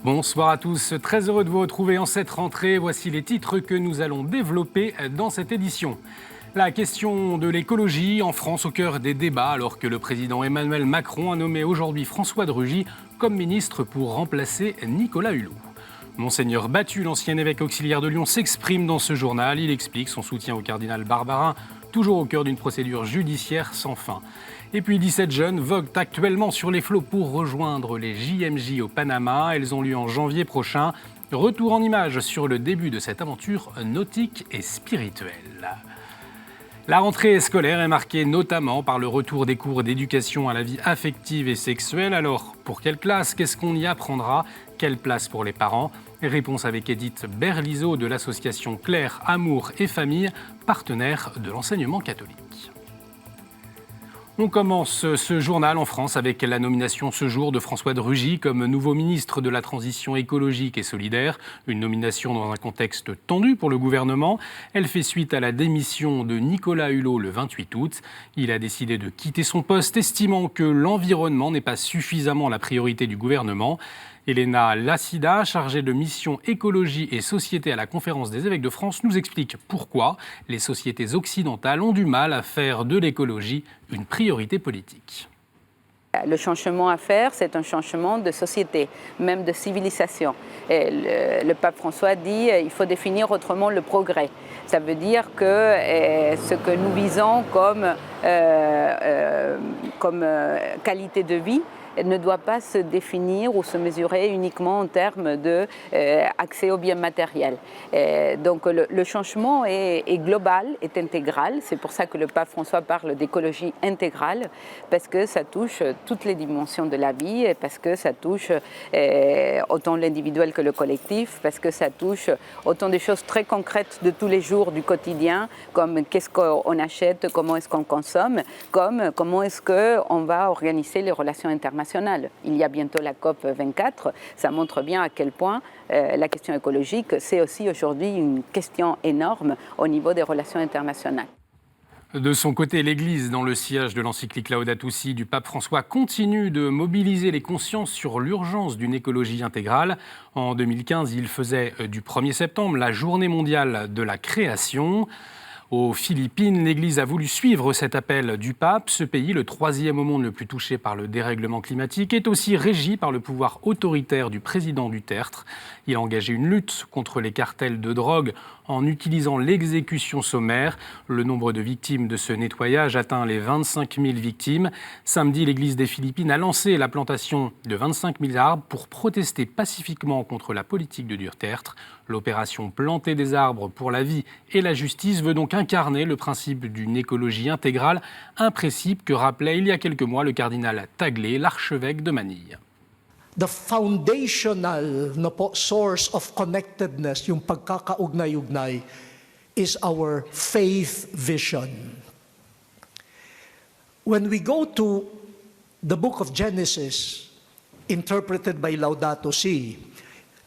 Bonsoir à tous, très heureux de vous retrouver en cette rentrée. Voici les titres que nous allons développer dans cette édition. La question de l'écologie en France au cœur des débats alors que le président Emmanuel Macron a nommé aujourd'hui François de Rugy comme ministre pour remplacer Nicolas Hulot. Monseigneur Battu, l'ancien évêque auxiliaire de Lyon, s'exprime dans ce journal. Il explique son soutien au cardinal Barbarin, toujours au cœur d'une procédure judiciaire sans fin. Et puis 17 jeunes voguent actuellement sur les flots pour rejoindre les JMJ au Panama. Elles ont lieu en janvier prochain. Retour en images sur le début de cette aventure nautique et spirituelle. La rentrée scolaire est marquée notamment par le retour des cours d'éducation à la vie affective et sexuelle. Alors, pour quelle classe? Qu'est-ce qu'on y apprendra? Quelle place pour les parents? Réponse avec Edith Berlizo de l'association Claire, Amour et Famille, partenaire de l'enseignement catholique. On commence ce journal en France avec la nomination ce jour de François de Rugy comme nouveau ministre de la Transition écologique et solidaire. Une nomination dans un contexte tendu pour le gouvernement. Elle fait suite à la démission de Nicolas Hulot le 28 août. Il a décidé de quitter son poste, estimant que l'environnement n'est pas suffisamment la priorité du gouvernement. Elena Lassida, chargée de mission écologie et société à la Conférence des évêques de France, nous explique pourquoi les sociétés occidentales ont du mal à faire de l'écologie une priorité politique. Le changement à faire, c'est un changement de société, même de civilisation. Et le pape François dit qu'il faut définir autrement le progrès. Ça veut dire que ce que nous visons comme qualité de vie ne doit pas se définir ou se mesurer uniquement en termes d'accès aux biens matériels. Donc le changement est global, est intégral. C'est pour ça que le pape François parle d'écologie intégrale, parce que ça touche toutes les dimensions de la vie, et parce que ça touche autant l'individuel que le collectif, parce que ça touche autant des choses très concrètes de tous les jours, du quotidien, comme qu'est-ce qu'on achète, comment est-ce qu'on consomme, comme comment est-ce qu'on va organiser les relations internationales. Il y a bientôt la COP 24, ça montre bien à quel point la question écologique, c'est aussi aujourd'hui une question énorme au niveau des relations internationales. De son côté, l'Église, dans le sillage de l'encyclique Laudato Si du pape François, continue de mobiliser les consciences sur l'urgence d'une écologie intégrale. En 2015, il faisait du 1er septembre la journée mondiale de la création. Aux Philippines, l'Église a voulu suivre cet appel du pape. Ce pays, le troisième au monde le plus touché par le dérèglement climatique, est aussi régi par le pouvoir autoritaire du président Duterte. Il a engagé une lutte contre les cartels de drogue en utilisant l'exécution sommaire. Le nombre de victimes de ce nettoyage atteint les 25 000 victimes. Samedi, l'Église des Philippines a lancé la plantation de 25 000 arbres pour protester pacifiquement contre la politique de Duterte. L'opération Planter des arbres pour la vie et la justice veut donc incarner le principe d'une écologie intégrale, un principe que rappelait il y a quelques mois le cardinal Tagle, l'archevêque de Manille. The foundational source of connectedness, yung pagkakaugnay-ugnay, is our faith vision. When we go to the book of Genesis, interpreted by Laudato Si,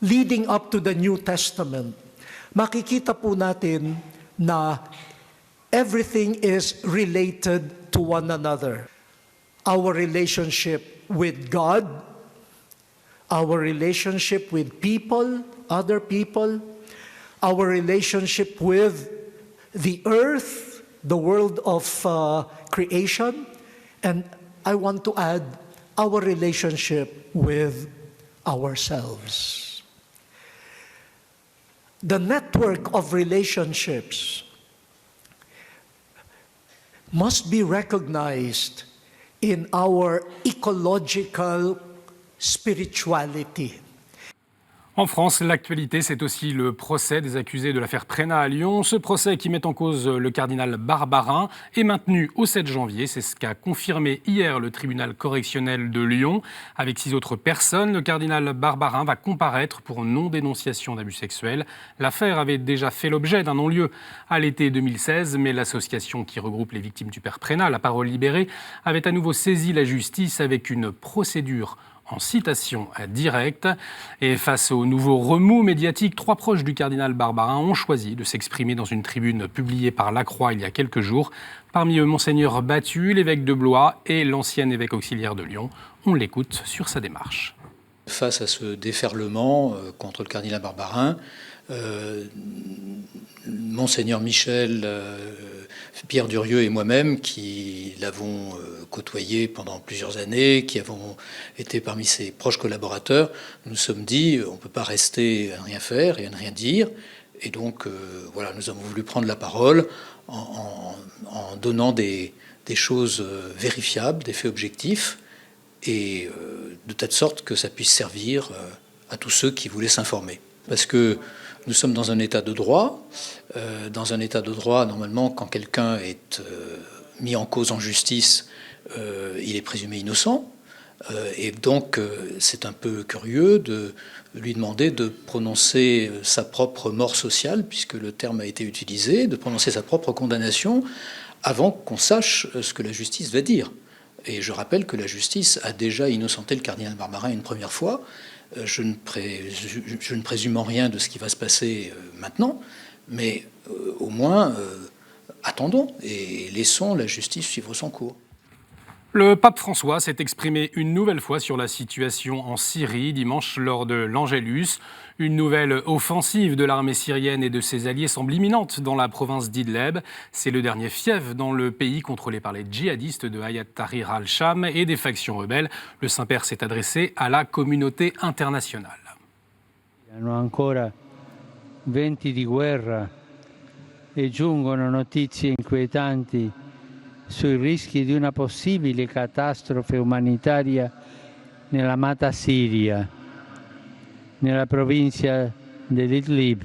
leading up to the New Testament, makikita po natin na everything is related to one another. Our relationship with God, our relationship with people, other people, our relationship with the earth, the world of creation, and I want to add our relationship with ourselves. The network of relationships must be recognized in our ecological spirituality. En France, l'actualité, c'est aussi le procès des accusés de l'affaire Prénat à Lyon. Ce procès qui met en cause le cardinal Barbarin est maintenu au 7 janvier. C'est ce qu'a confirmé hier le tribunal correctionnel de Lyon. Avec 6 autres personnes, le cardinal Barbarin va comparaître pour non-dénonciation d'abus sexuels. L'affaire avait déjà fait l'objet d'un non-lieu à l'été 2016, mais l'association qui regroupe les victimes du père Prénat, La Parole Libérée, avait à nouveau saisi la justice avec une procédure en citation directe. Et face au nouveau remous médiatique, 3 proches du cardinal Barbarin ont choisi de s'exprimer dans une tribune publiée par La Croix il y a quelques jours. Parmi eux, Monseigneur Battu, l'évêque de Blois et l'ancien évêque auxiliaire de Lyon. On l'écoute sur sa démarche. Face à ce déferlement contre le cardinal Barbarin, Monseigneur Michel, Pierre Durieux et moi-même, qui l'avons côtoyé pendant plusieurs années, qui avons été parmi ses proches collaborateurs, nous sommes dit on ne peut pas rester à ne rien faire et à ne rien dire. Et donc, voilà, nous avons voulu prendre la parole en donnant des choses vérifiables, des faits objectifs, et de telle sorte que ça puisse servir à tous ceux qui voulaient s'informer. Parce que nous sommes dans un état de droit. Dans un état de droit, normalement, quand quelqu'un est mis en cause en justice, il est présumé innocent. Et donc, c'est un peu curieux de lui demander de prononcer sa propre mort sociale, puisque le terme a été utilisé, de prononcer sa propre condamnation avant qu'on sache ce que la justice va dire. Et je rappelle que la justice a déjà innocenté le cardinal Barbarin une première fois. Je ne présume en rien de ce qui va se passer maintenant, mais au moins attendons et laissons la justice suivre son cours. Le pape François s'est exprimé une nouvelle fois sur la situation en Syrie dimanche lors de l'Angélus. Une nouvelle offensive de l'armée syrienne et de ses alliés semble imminente dans la province d'Idleb. C'est le dernier fief dans le pays contrôlé par les djihadistes de Hayat Tahrir al-Sham et des factions rebelles. Le Saint-Père s'est adressé à la communauté internationale. Hanno ancora venti di guerra e giungono notizie inquietanti sui rischi di una possibile catastrofe umanitaria nell'amata Siria, nella provincia dell'Idlib.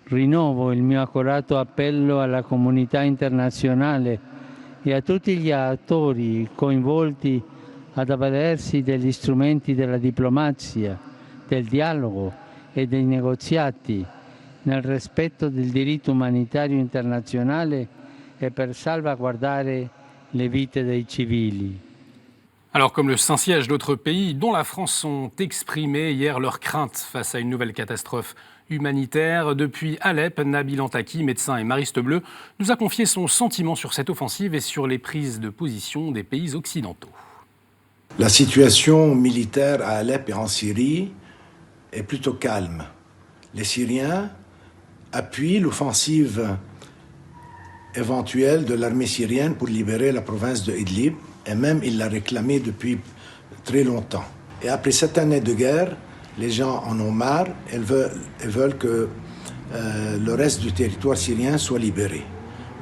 Rinnovo il mio accorato appello alla comunità internazionale e a tutti gli attori coinvolti ad avvalersi degli strumenti della diplomazia, del dialogo e dei negoziati nel rispetto del diritto umanitario internazionale et per salvaguardare les vies des civils. Alors, comme le Saint-Siège, d'autres pays, dont la France, ont exprimé hier leur crainte face à une nouvelle catastrophe humanitaire. Depuis Alep, Nabil Antaki, médecin et mariste bleu, nous a confié son sentiment sur cette offensive et sur les prises de position des pays occidentaux. La situation militaire à Alep et en Syrie est plutôt calme. Les Syriens appuient l'offensive éventuelle de l'armée syrienne pour libérer la province de Idlib, et même il l'a réclamé depuis très longtemps. Et après 7 années de guerre, les gens en ont marre et veulent que le reste du territoire syrien soit libéré.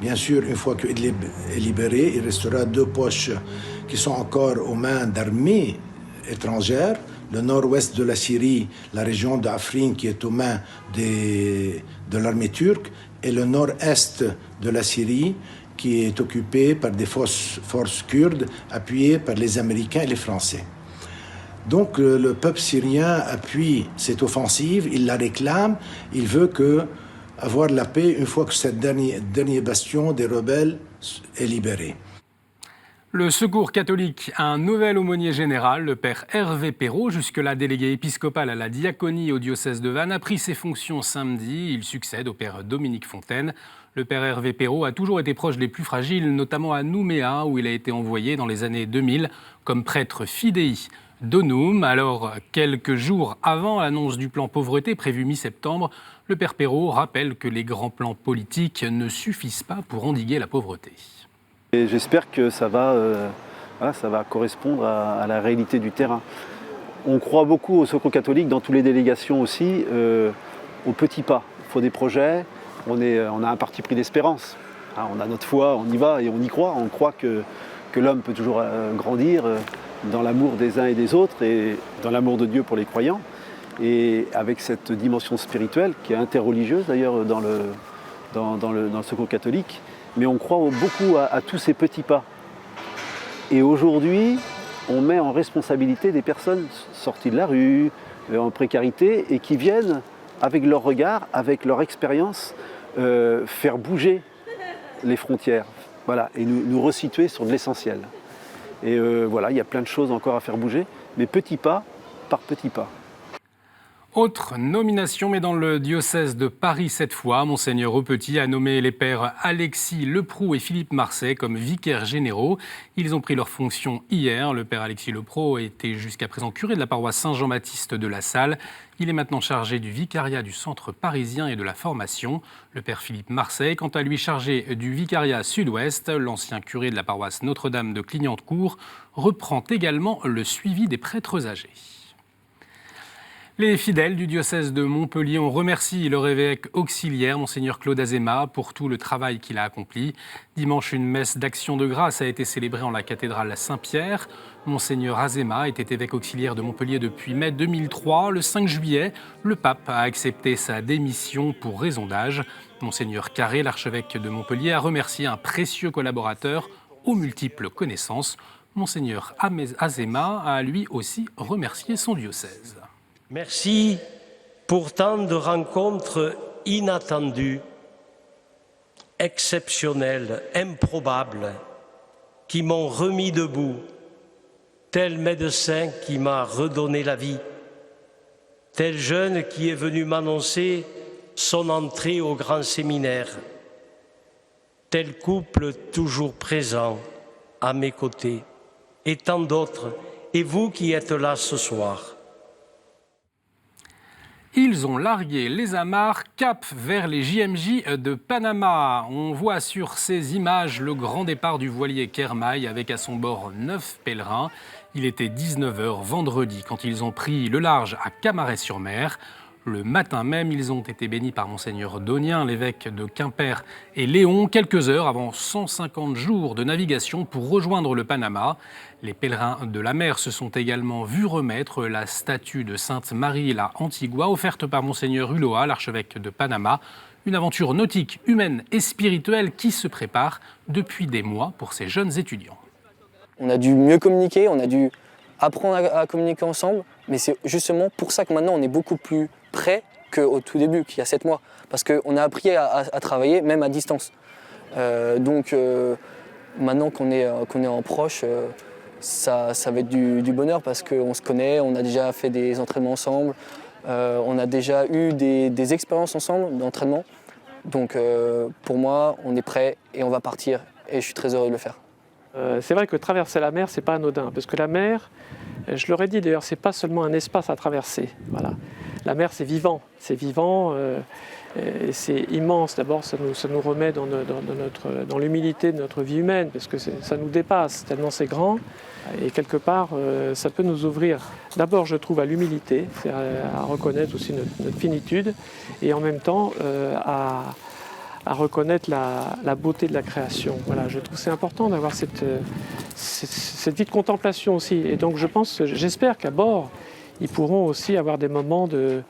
Bien sûr, une fois que Idlib est libéré, il restera 2 poches qui sont encore aux mains d'armées étrangères. Le nord-ouest de la Syrie, la région d'Afrin qui est aux mains de l'armée turque, et le nord-est de la Syrie qui est occupé par des forces kurdes appuyées par les Américains et les Français. Donc le peuple syrien appuie cette offensive, il la réclame, il veut avoir la paix une fois que ce dernier bastion des rebelles est libéré. Le Secours catholique a un nouvel aumônier général, le père Hervé Perrault, jusque-là délégué épiscopal à la diaconie au diocèse de Vannes, a pris ses fonctions samedi. Il succède au père Dominique Fontaine. Le père Hervé Perrault a toujours été proche des plus fragiles, notamment à Nouméa, où il a été envoyé dans les années 2000 comme prêtre fidei donum. Alors, quelques jours avant l'annonce du plan pauvreté prévu mi-septembre, le père Perrault rappelle que les grands plans politiques ne suffisent pas pour endiguer la pauvreté. Et j'espère que ça va correspondre à la réalité du terrain. On croit beaucoup au Secours catholique, dans toutes les délégations aussi, aux petits pas. Il faut des projets, on a un parti pris d'espérance. On a notre foi, on y va et on y croit. On croit que l'homme peut toujours grandir dans l'amour des uns et des autres et dans l'amour de Dieu pour les croyants. et avec cette dimension spirituelle qui est interreligieuse d'ailleurs dans le Secours catholique, mais on croit beaucoup à tous ces petits pas. Et aujourd'hui, on met en responsabilité des personnes sorties de la rue, en précarité, et qui viennent, avec leur regard, avec leur expérience, faire bouger les frontières, voilà, et nous resituer sur de l'essentiel. Et voilà, il y a plein de choses encore à faire bouger, mais petit pas par petit pas. Autre nomination, mais dans le diocèse de Paris cette fois, Monseigneur Aupetit a nommé les pères Alexis Leproux et Philippe Marseille comme vicaires généraux. Ils ont pris leurs fonctions hier. Le père Alexis Leproux était jusqu'à présent curé de la paroisse Saint-Jean-Baptiste de La Salle. Il est maintenant chargé du vicariat du centre parisien et de la formation. Le père Philippe Marseille, quant à lui, chargé du vicariat sud-ouest. L'ancien curé de la paroisse Notre-Dame de Clignancourt reprend également le suivi des prêtres âgés. Les fidèles du diocèse de Montpellier ont remercié leur évêque auxiliaire, Monseigneur Claude Azéma, pour tout le travail qu'il a accompli. Dimanche, une messe d'action de grâce a été célébrée en la cathédrale Saint-Pierre. Monseigneur Azéma était évêque auxiliaire de Montpellier depuis mai 2003. Le 5 juillet, le pape a accepté sa démission pour raison d'âge. Monseigneur Carré, l'archevêque de Montpellier, a remercié un précieux collaborateur aux multiples connaissances. Monseigneur Azéma a lui aussi remercié son diocèse. Merci pour tant de rencontres inattendues, exceptionnelles, improbables, qui m'ont remis debout, tel médecin qui m'a redonné la vie, tel jeune qui est venu m'annoncer son entrée au grand séminaire, tel couple toujours présent à mes côtés, et tant d'autres, et vous qui êtes là ce soir. Ils ont largué les amarres, cap vers les JMJ de Panama. On voit sur ces images le grand départ du voilier Kermaï avec à son bord 9 pèlerins. Il était 19h vendredi quand ils ont pris le large à Camaret-sur-Mer. Le matin même, ils ont été bénis par Monseigneur Donien, l'évêque de Quimper et Léon, quelques heures avant 150 jours de navigation pour rejoindre le Panama. Les pèlerins de la mer se sont également vus remettre la statue de Sainte Marie la Antigua, offerte par Monseigneur Ulloa, l'archevêque de Panama. Une aventure nautique, humaine et spirituelle qui se prépare depuis des mois pour ces jeunes étudiants. On a dû mieux communiquer, on a dû apprendre à communiquer ensemble, mais c'est justement pour ça que maintenant on est beaucoup plus prêt qu'au tout début, qu'il y a 7 mois, parce qu'on a appris à travailler même à distance. Donc maintenant qu'on est en proche, ça va être du bonheur parce qu'on se connaît, on a déjà fait des entraînements ensemble, on a déjà eu des expériences ensemble d'entraînement. Donc pour moi, on est prêt et on va partir et je suis très heureux de le faire. C'est vrai que traverser la mer, c'est pas anodin, parce que la mer, je l'aurais dit d'ailleurs, c'est pas seulement un espace à traverser. Voilà. La mer, c'est vivant, et c'est immense. D'abord, ça nous remet dans l'humilité de notre vie humaine, parce que ça nous dépasse, tellement c'est grand. Et quelque part, ça peut nous ouvrir, d'abord, je trouve, à l'humilité, c'est à reconnaître aussi notre finitude, et en même temps, à reconnaître la beauté de la création. Voilà, je trouve que c'est important d'avoir cette vie de contemplation aussi. Et donc, j'espère qu'à bord, ils pourront aussi avoir des moments de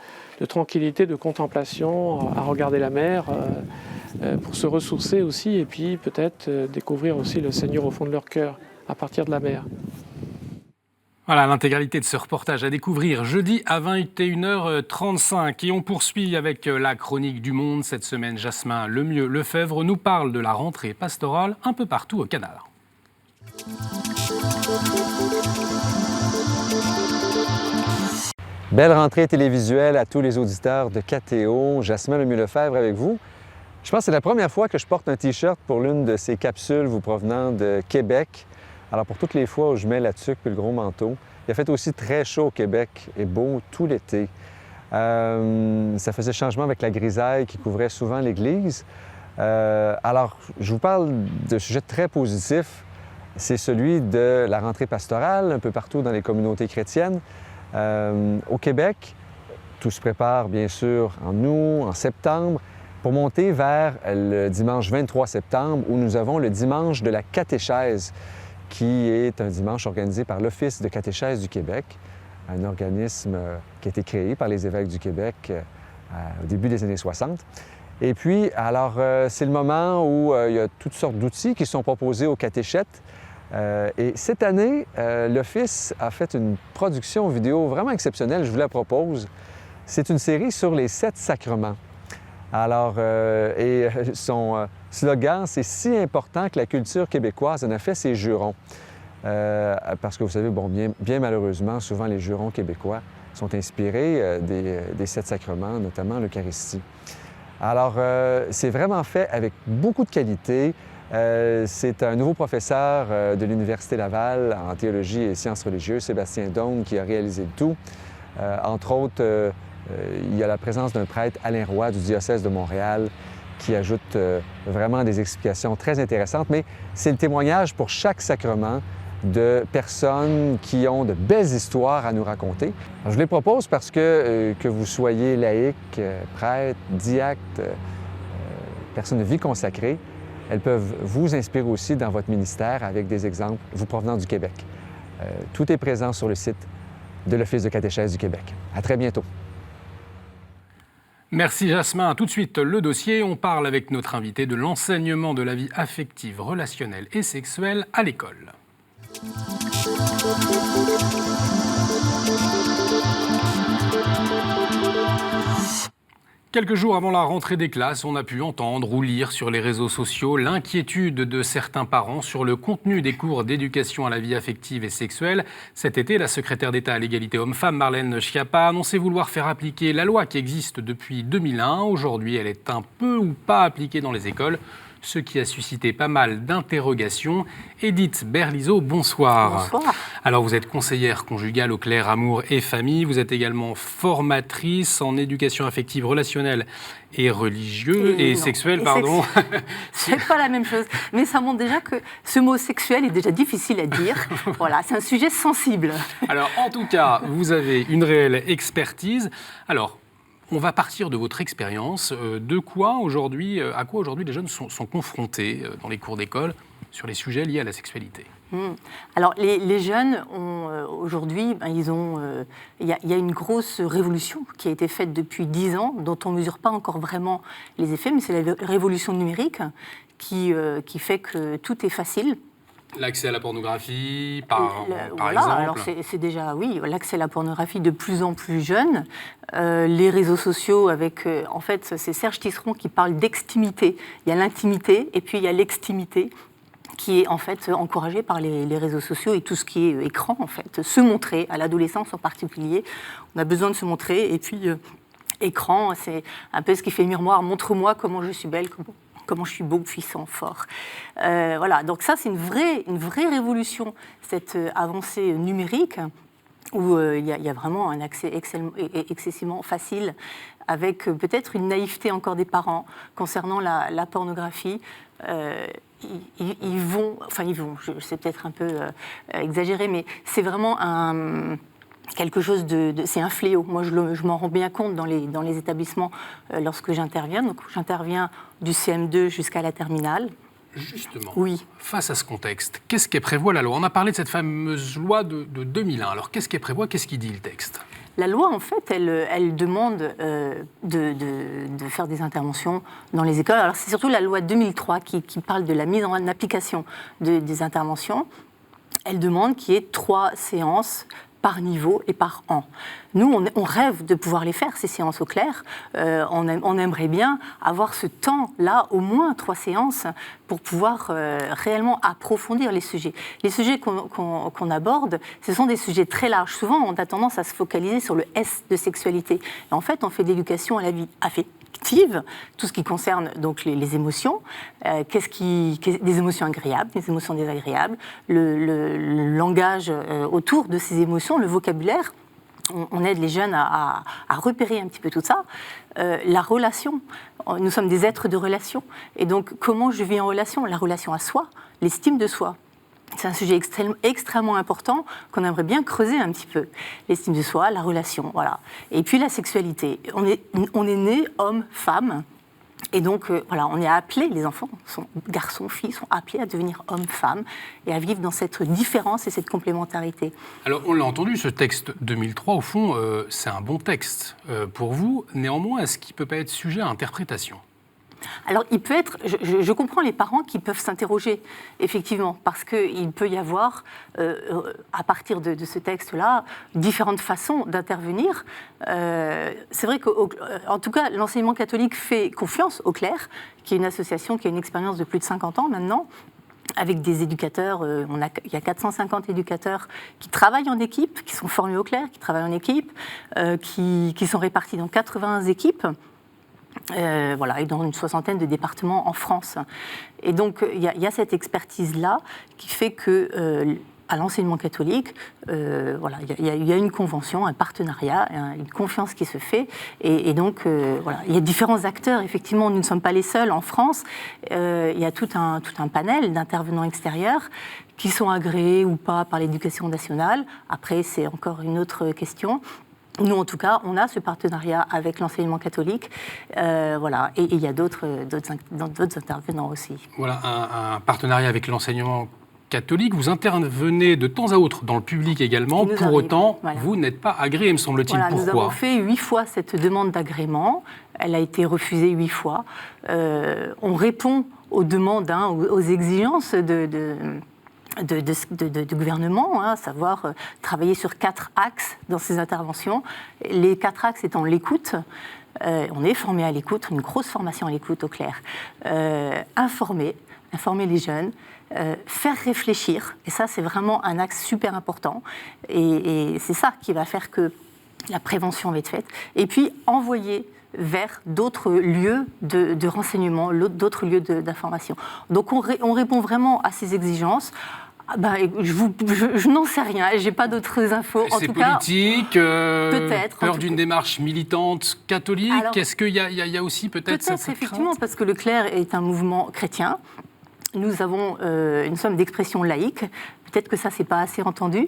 tranquillité, de contemplation, à regarder la mer, pour se ressourcer aussi, et puis peut-être découvrir aussi le Seigneur au fond de leur cœur, à partir de la mer. Voilà l'intégralité de ce reportage à découvrir jeudi à 21h35. Et on poursuit avec la chronique du Monde. Cette semaine, Jasmin Lemieux-Lefebvre nous parle de la rentrée pastorale un peu partout au Canada. Belle rentrée télévisuelle à tous les auditeurs de KTO. Jasmin Lemieux-Lefebvre avec vous. Je pense que c'est la première fois que je porte un T-shirt pour l'une de ces capsules vous provenant de Québec. Alors pour toutes les fois où je mets la tuque et le gros manteau, il a fait aussi très chaud au Québec et beau tout l'été. Ça faisait changement avec la grisaille qui couvrait souvent l'église. Alors je vous parle d'un sujet très positif, c'est celui de la rentrée pastorale un peu partout dans les communautés chrétiennes. Au Québec, tout se prépare bien sûr en août, en septembre, pour monter vers le dimanche 23 septembre où nous avons le dimanche de la catéchèse, qui est un dimanche organisé par l'Office de catéchèse du Québec. un organisme qui a été créé par les évêques du Québec au début des années 60. Et puis, alors, c'est le moment où il y a toutes sortes d'outils qui sont proposés aux catéchètes. Et cette année, l'Office a fait une production vidéo vraiment exceptionnelle, je vous la propose. C'est une série sur les 7 sacrements. Alors, son slogan, c'est « Si important que la culture québécoise en a fait ses jurons ». Parce que vous savez, bon, bien malheureusement, souvent les jurons québécois sont inspirés des 7 sacrements, notamment l'Eucharistie. Alors, c'est vraiment fait avec beaucoup de qualité. C'est un nouveau professeur de l'Université Laval en théologie et sciences religieuses, Sébastien Doane, qui a réalisé le tout. Entre autres, il y a la présence d'un prêtre, Alain Roy, du diocèse de Montréal, qui ajoute vraiment des explications très intéressantes. Mais c'est le témoignage pour chaque sacrement de personnes qui ont de belles histoires à nous raconter. Alors, je vous les propose parce que vous soyez laïque, prêtre, diacre, personne de vie consacrée, elles peuvent vous inspirer aussi dans votre ministère avec des exemples vous provenant du Québec. Tout est présent sur le site de l'Office de catéchèse du Québec. À très bientôt. Merci Jasmin. Tout de suite, le dossier. On parle avec notre invité de l'enseignement de la vie affective, relationnelle et sexuelle à l'école. Quelques jours avant la rentrée des classes, on a pu entendre ou lire sur les réseaux sociaux l'inquiétude de certains parents sur le contenu des cours d'éducation à la vie affective et sexuelle. Cet été, la secrétaire d'État à l'égalité homme-femme, Marlène Schiappa, a annoncé vouloir faire appliquer la loi qui existe depuis 2001. Aujourd'hui, elle est un peu ou pas appliquée dans les écoles, ce qui a suscité pas mal d'interrogations. Édith Berlizeau, bonsoir. Bonsoir. Alors, vous êtes conseillère conjugale au Clair Amour et Famille. Vous êtes également formatrice en éducation affective, relationnelle et religieuse et sexuelle, pardon. C'est pas la même chose. Mais ça montre déjà que ce mot sexuel est déjà difficile à dire. Voilà, c'est un sujet sensible. Alors, en tout cas, vous avez une réelle expertise. Alors, on va partir de votre expérience. À quoi aujourd'hui les jeunes sont confrontés dans les cours d'école sur les sujets liés à la sexualité? Alors, les jeunes, aujourd'hui, il y a une grosse révolution qui a été faite depuis 10 ans, dont on ne mesure pas encore vraiment les effets, mais c'est la révolution numérique qui fait que tout est facile. L'accès à la pornographie, par voilà, exemple. Alors c'est déjà, oui, l'accès à la pornographie de plus en plus jeune. Les réseaux sociaux avec, en fait, c'est Serge Tisseron qui parle d'extimité. Il y a l'intimité et puis il y a l'extimité qui est en fait encouragée par les réseaux sociaux et tout ce qui est écran, en fait. Se montrer, à l'adolescence en particulier, on a besoin de se montrer. Et puis, écran, c'est un peu ce qui fait miroir. Montre-moi comment je suis belle, comment je suis beau, puissant, fort. Voilà, donc ça, c'est une vraie révolution, cette avancée numérique, où il y a vraiment un accès excessivement facile, avec peut-être une naïveté encore des parents concernant la pornographie. Ils vont, c'est peut-être un peu exagéré, mais c'est vraiment quelque chose c'est un fléau. Moi, je m'en rends bien compte dans les établissements lorsque j'interviens. Donc, j'interviens du CM2 jusqu'à la terminale. Justement, oui. Face à ce contexte, qu'est-ce qu'elle prévoit la loi? On a parlé de cette fameuse loi de 2001. Alors, qu'est-ce qu'elle prévoit? Qu'est-ce qu'il dit le texte? La loi, en fait, elle demande de faire des interventions dans les écoles. Alors, c'est surtout la loi 2003 qui parle de la mise en application des interventions. Elle demande qu'il y ait 3 séances par niveau et par an. Nous, on rêve de pouvoir les faire, ces séances au clair. On aimerait bien avoir ce temps-là, au moins 3 séances, pour pouvoir réellement approfondir les sujets. Les sujets qu'on aborde, ce sont des sujets très larges. Souvent, on a tendance à se focaliser sur le S de sexualité. Et en fait, on fait de l'éducation à la vie affective, tout ce qui concerne donc les émotions, des émotions agréables, des émotions désagréables, le langage autour de ces émotions, le vocabulaire. On aide les jeunes à repérer un petit peu tout ça. La relation, nous sommes des êtres de relation. Et donc, comment je vis en relation? La relation à soi, l'estime de soi. C'est un sujet extrêmement important qu'on aimerait bien creuser un petit peu. L'estime de soi, la relation, voilà. Et puis la sexualité. On est né homme, femme. Et donc, voilà, on est appelés, les enfants, garçons, filles, sont appelés à devenir hommes, femmes, et à vivre dans cette différence et cette complémentarité. Alors, on l'a entendu, ce texte 2003, au fond, c'est un bon texte pour vous. Néanmoins, est-ce qu'il ne peut pas être sujet à interprétation ? Alors, il peut être. Je comprends les parents qui peuvent s'interroger, effectivement, parce qu'il peut y avoir, à partir de ce texte-là, différentes façons d'intervenir. C'est vrai qu'en tout cas, l'enseignement catholique fait confiance au clerc, qui est une association qui a une expérience de plus de 50 ans maintenant, avec des éducateurs. Il y a 450 éducateurs qui travaillent en équipe, qui sont formés au clerc, qui travaillent en équipe, qui sont répartis dans 80 équipes. Voilà, et dans une soixantaine de départements en France. Et donc, il y a cette expertise-là qui fait que, à l'enseignement catholique, voilà, il y a une convention, un partenariat, une confiance qui se fait. Et donc, voilà, il y a différents acteurs. Effectivement, nous ne sommes pas les seuls en France. Il y a tout un panel d'intervenants extérieurs qui sont agréés ou pas par l'Éducation nationale. Après, c'est encore une autre question. Nous, en tout cas, on a ce partenariat avec l'enseignement catholique, voilà, et il y a d'autres intervenants aussi. Voilà, un partenariat avec l'enseignement catholique. Vous intervenez de temps à autre dans le public également. Pour autant, voilà, vous n'êtes pas agréé, me semble-t-il. Voilà, pourquoi ? Nous avons fait 8 fois cette demande d'agrément. Elle a été refusée 8 fois. On répond aux demandes, aux exigences du gouvernement, à savoir travailler sur 4 axes dans ces interventions. Les 4 axes étant l'écoute. On est formé à l'écoute, une grosse formation à l'écoute au clerc. Informer les jeunes, faire réfléchir, et ça c'est vraiment un axe super important, et c'est ça qui va faire que la prévention va être faite, et puis envoyer vers d'autres lieux de renseignement, d'autres lieux d'information. Donc on répond vraiment à ces exigences. Je n'en sais rien, je n'ai pas d'autres infos. C'est politique, peut-être. Peur d'une démarche militante catholique. Alors, est-ce qu'il y a aussi peut-être cette effectivement, crainte ? Parce que le clerc est un mouvement chrétien. Nous sommes d'expression laïque. Peut-être que ça, c'est pas assez entendu.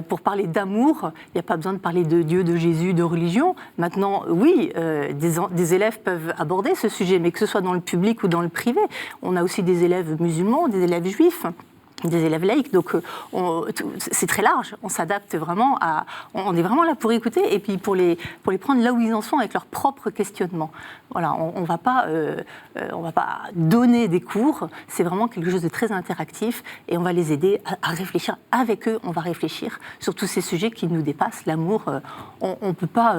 Pour parler d'amour, il n'y a pas besoin de parler de Dieu, de Jésus, de religion. Maintenant, oui, des élèves peuvent aborder ce sujet, mais que ce soit dans le public ou dans le privé. On a aussi des élèves musulmans, des élèves juifs, des élèves laïcs, donc c'est très large. On s'adapte vraiment on est vraiment là pour écouter et puis pour les prendre là où ils en sont avec leurs propres questionnements. Voilà, on va pas donner des cours. C'est vraiment quelque chose de très interactif et on va les aider à réfléchir avec eux. On va réfléchir sur tous ces sujets qui nous dépassent. L'amour, on peut pas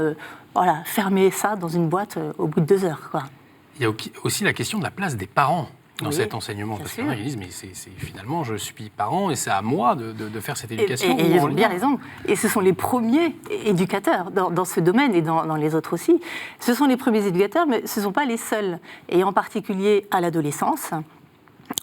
fermer ça dans une boîte au bout de 2 heures, quoi. Il y a aussi la question de la place des parents dans cet enseignement, parce que ils disent, mais finalement, je suis parent et c'est à moi de faire cette éducation. Et ils ont bien raison. Et ce sont les premiers éducateurs dans ce domaine et dans les autres aussi. Ce sont les premiers éducateurs, mais ce ne sont pas les seuls. Et en particulier à l'adolescence,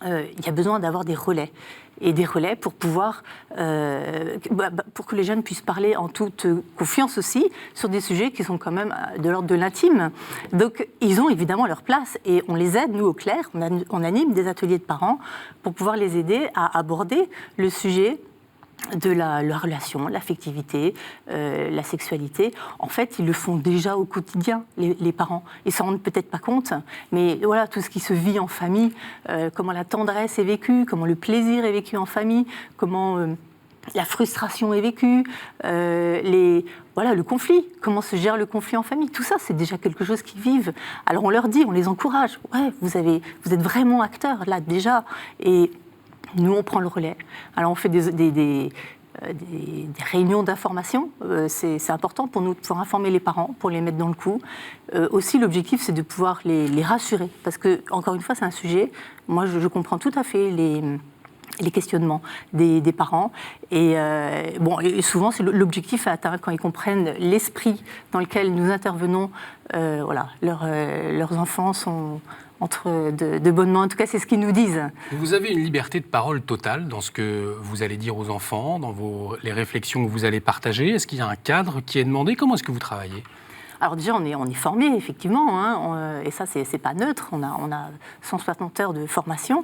il y a besoin d'avoir des relais. Et des relais pour pouvoir, pour que les jeunes puissent parler en toute confiance aussi sur des sujets qui sont quand même de l'ordre de l'intime. Donc, ils ont évidemment leur place et on les aide, nous, au clerc, on anime des ateliers de parents pour pouvoir les aider à aborder le sujet de la relation, l'affectivité, la sexualité. En fait, ils le font déjà au quotidien, les parents. Ils ne s'en rendent peut-être pas compte, mais voilà, tout ce qui se vit en famille, comment la tendresse est vécue, comment le plaisir est vécu en famille, comment la frustration est vécue, le conflit, comment se gère le conflit en famille. Tout ça, c'est déjà quelque chose qu'ils vivent. Alors on leur dit, on les encourage. Ouais, vous êtes vraiment acteurs, là, déjà. Et nous, on prend le relais. Alors, on fait des réunions d'information. C'est important pour nous de pouvoir informer les parents, pour les mettre dans le coup. Aussi, l'objectif, c'est de pouvoir les rassurer. Parce que, encore une fois, c'est un sujet. Moi, je comprends tout à fait les questionnements des parents. Et souvent, c'est l'objectif à atteindre quand ils comprennent l'esprit dans lequel nous intervenons. Leurs enfants sont entre de bonnes mains. En tout cas, c'est ce qu'ils nous disent. Vous avez une liberté de parole totale dans ce que vous allez dire aux enfants, dans les réflexions que vous allez partager. Est-ce qu'il y a un cadre qui est demandé ? Comment est-ce que vous travaillez ? Alors déjà, on est formé, effectivement, et ça, c'est pas neutre. On a 160 heures de formation.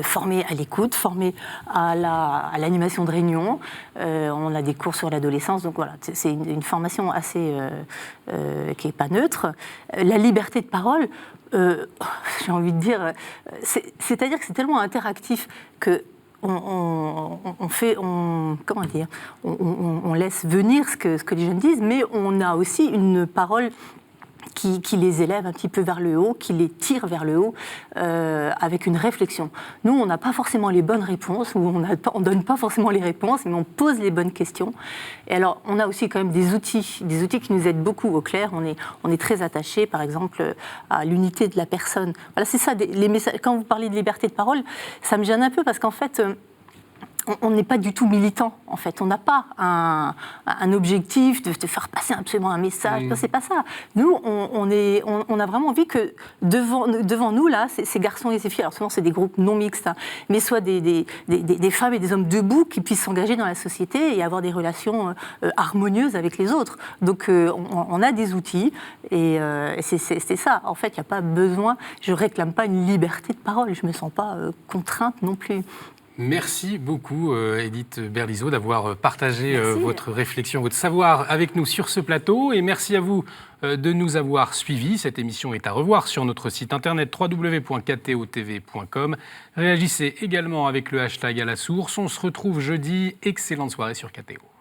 Formés à l'écoute, formés à l'animation de réunion. On a des cours sur l'adolescence, donc voilà, c'est une formation assez qui n'est pas neutre. La liberté de parole, j'ai envie de dire, c'est-à-dire que c'est tellement interactif que on laisse venir ce que les jeunes disent, mais on a aussi une parole qui les élève un petit peu vers le haut, qui les tire vers le haut, avec une réflexion. Nous, on n'a pas forcément les bonnes réponses, ou on ne donne pas forcément les réponses, mais on pose les bonnes questions. Et alors, on a aussi quand même des outils qui nous aident beaucoup au clair. On est très attachés, par exemple, à l'unité de la personne. Voilà, c'est ça, les messages. Quand vous parlez de liberté de parole, ça me gêne un peu, parce qu'en fait, on n'est pas du tout militant, en fait. On n'a pas un objectif de faire passer absolument un message. Non, c'est pas ça. Nous, on a vraiment envie que devant nous, là, ces garçons et ces filles, alors souvent c'est des groupes non mixtes, hein, mais soit des femmes et des hommes debout qui puissent s'engager dans la société et avoir des relations harmonieuses avec les autres. Donc, on a des outils et c'est ça. En fait, il n'y a pas besoin, je ne réclame pas une liberté de parole. Je ne me sens pas contrainte non plus. Merci beaucoup, Édith Berlizeau, d'avoir partagé votre réflexion, votre savoir avec nous sur ce plateau. Et merci à vous de nous avoir suivis. Cette émission est à revoir sur notre site internet www.ktotv.com. Réagissez également avec le hashtag #AlaSource. On se retrouve jeudi. Excellente soirée sur KTO.